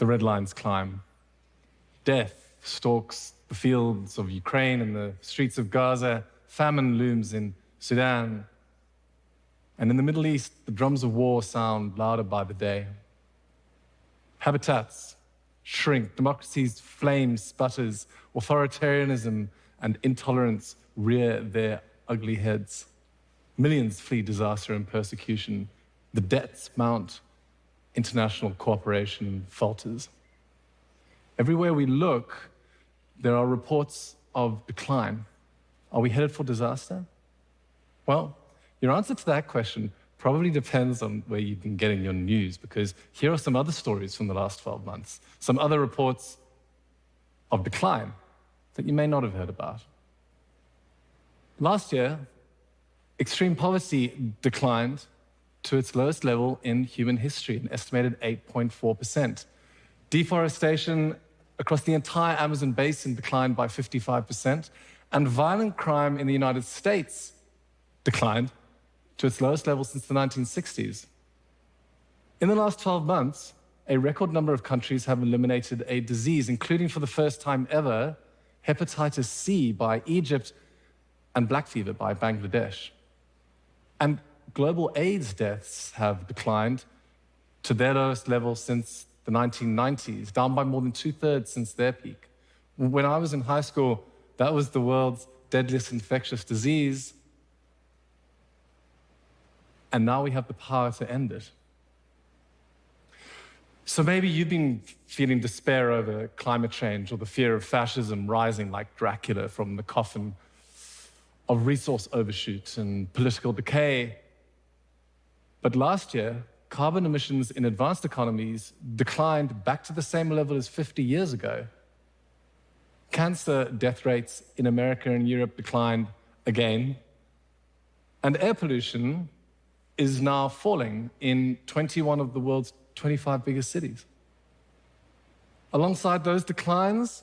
The red lines climb. Death stalks the fields of Ukraine and the streets of Gaza. Famine looms in Sudan. And in the Middle East, the drums of war sound louder by the day. Habitats shrink, democracy's flame sputters, authoritarianism and intolerance rear their ugly heads. Millions flee disaster and persecution. The debts mount. International cooperation falters. Everywhere we look, there are reports of decline. Are we headed for disaster? Well, your answer to that question probably depends on where you've been getting your news, because here are some other stories from the last 12 months, some other reports of decline that you may not have heard about. Last year, extreme poverty declined to its lowest level in human history, an estimated 8.4%. Deforestation across the entire Amazon basin declined by 55%, and violent crime in the United States declined to its lowest level since the 1960s. In the last 12 months, a record number of countries have eliminated a disease, including for the first time ever, hepatitis C by Egypt and black fever by Bangladesh. And global AIDS deaths have declined to their lowest level since the 1990s, down by more than 2/3 since their peak. When I was in high school, that was the world's deadliest infectious disease, and now we have the power to end it. So maybe you've been feeling despair over climate change or the fear of fascism rising like Dracula from the coffin of resource overshoot and political decay. But last year, carbon emissions in advanced economies declined back to the same level as 50 years ago. Cancer death rates in America and Europe declined again. And air pollution is now falling in 21 of the world's 25 biggest cities. Alongside those declines,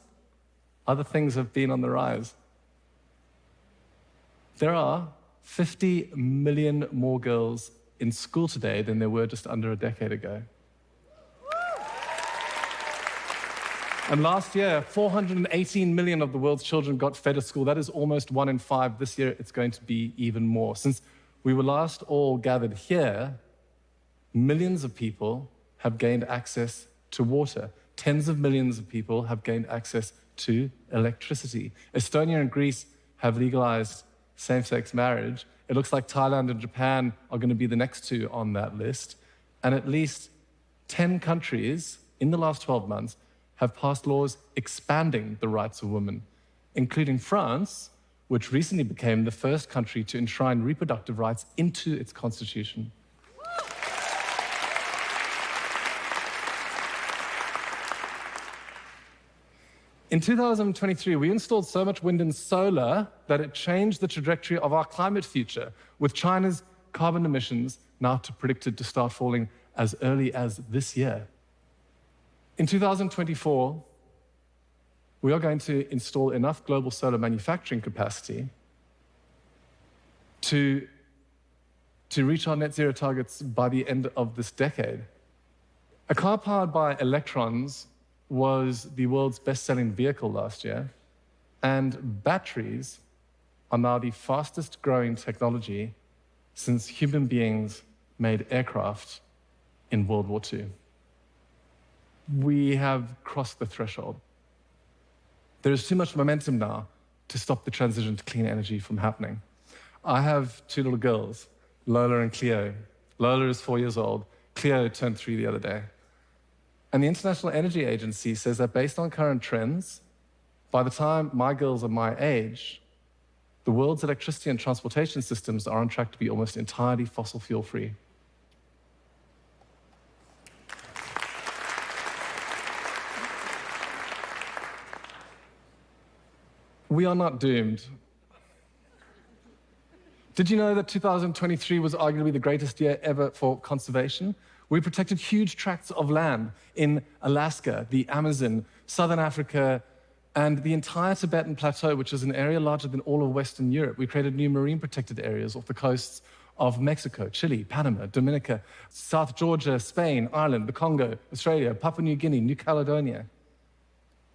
other things have been on the rise. There are 50 million more girls in school today than there were just under a decade ago. And last year, 418 million of the world's children got fed at school. That is almost 1 in 5. This year, it's going to be even more. Since we were last all gathered here, millions of people have gained access to water. Tens of millions of people have gained access to electricity. Estonia and Greece have legalized same-sex marriage. It looks like Thailand and Japan are going to be the next two on that list. And at least 10 countries in the last 12 months have passed laws expanding the rights of women, including France, which recently became the first country to enshrine reproductive rights into its constitution. In 2023, we installed so much wind and solar that it changed the trajectory of our climate future, with China's carbon emissions now predicted to start falling as early as this year. In 2024, we are going to install enough global solar manufacturing capacity to reach our net zero targets by the end of this decade. A car powered by electrons was the world's best-selling vehicle last year, and batteries are now the fastest-growing technology since human beings made aircraft in World War II. We have crossed the threshold. There is too much momentum now to stop the transition to clean energy from happening. I have two little girls, Lola and Cleo. Lola is 4 years old. Cleo turned 3 the other day. And the International Energy Agency says that based on current trends, by the time my girls are my age, the world's electricity and transportation systems are on track to be almost entirely fossil fuel free. We are not doomed. Did you know that 2023 was arguably the greatest year ever for conservation? We protected huge tracts of land in Alaska, the Amazon, Southern Africa, and the entire Tibetan Plateau, which is an area larger than all of Western Europe. We created new marine protected areas off the coasts of Mexico, Chile, Panama, Dominica, South Georgia, Spain, Ireland, the Congo, Australia, Papua New Guinea, New Caledonia.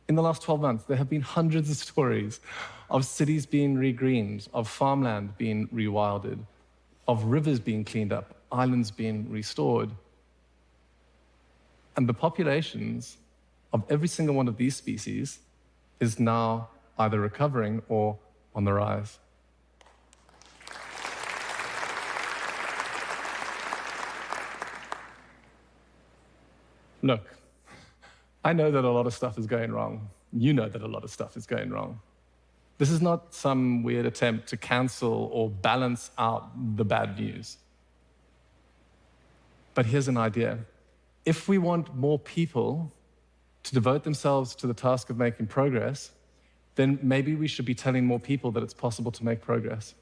In the last 12 months, there have been hundreds of stories of cities being regreened, of farmland being rewilded, of rivers being cleaned up, islands being restored. And the populations of every single one of these species is now either recovering or on the rise. Look, I know that a lot of stuff is going wrong. You know that a lot of stuff is going wrong. This is not some weird attempt to cancel or balance out the bad news. But here's an idea. If we want more people to devote themselves to the task of making progress, then maybe we should be telling more people that it's possible to make progress.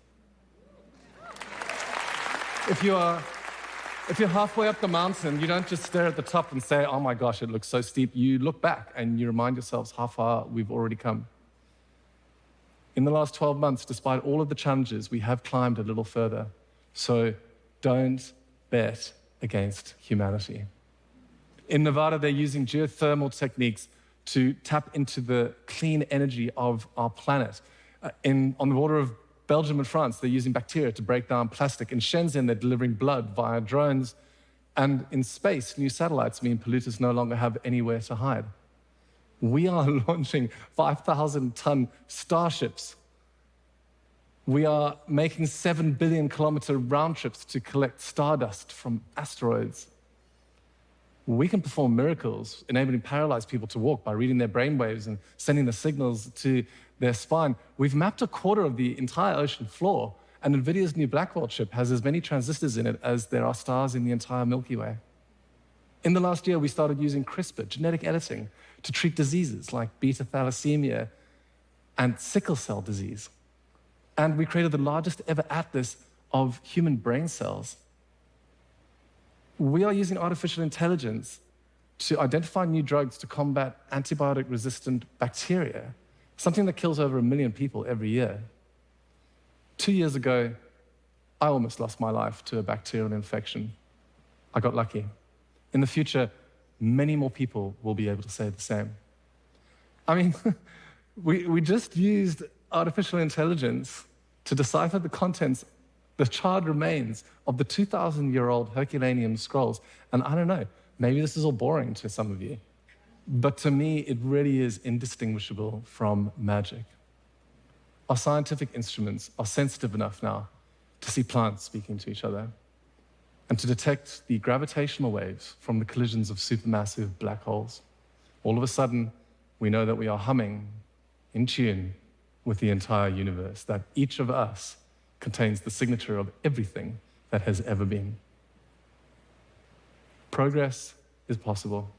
If you're halfway up the mountain, you don't just stare at the top and say, oh my gosh, it looks so steep. You look back and you remind yourselves how far we've already come. In the last 12 months, despite all of the challenges, we have climbed a little further. So don't bet against humanity. In Nevada, they're using geothermal techniques to tap into the clean energy of our planet. On the border of Belgium and France, they're using bacteria to break down plastic. In Shenzhen, they're delivering blood via drones. And in space, new satellites mean polluters no longer have anywhere to hide. We are launching 5,000-ton starships. We are making 7 billion kilometer round trips to collect stardust from asteroids. We can perform miracles, enabling paralyzed people to walk by reading their brainwaves and sending the signals to their spine. We've mapped a quarter of the entire ocean floor, and NVIDIA's new Blackwell chip has as many transistors in it as there are stars in the entire Milky Way. In the last year, we started using CRISPR, genetic editing, to treat diseases like beta thalassemia and sickle cell disease. And we created the largest ever atlas of human brain cells. We are using artificial intelligence to identify new drugs to combat antibiotic-resistant bacteria, something that kills over 1 million people every year. 2 years ago, I almost lost my life to a bacterial infection. I got lucky. In the future, many more people will be able to say the same. I mean, we just used artificial intelligence to decipher the contents, the charred remains of the 2,000-year-old Herculaneum scrolls. And I don't know, maybe this is all boring to some of you, but to me, it really is indistinguishable from magic. Our scientific instruments are sensitive enough now to see plants speaking to each other and to detect the gravitational waves from the collisions of supermassive black holes. All of a sudden, we know that we are humming in tune with the entire universe, that each of us contains the signature of everything that has ever been. Progress is possible.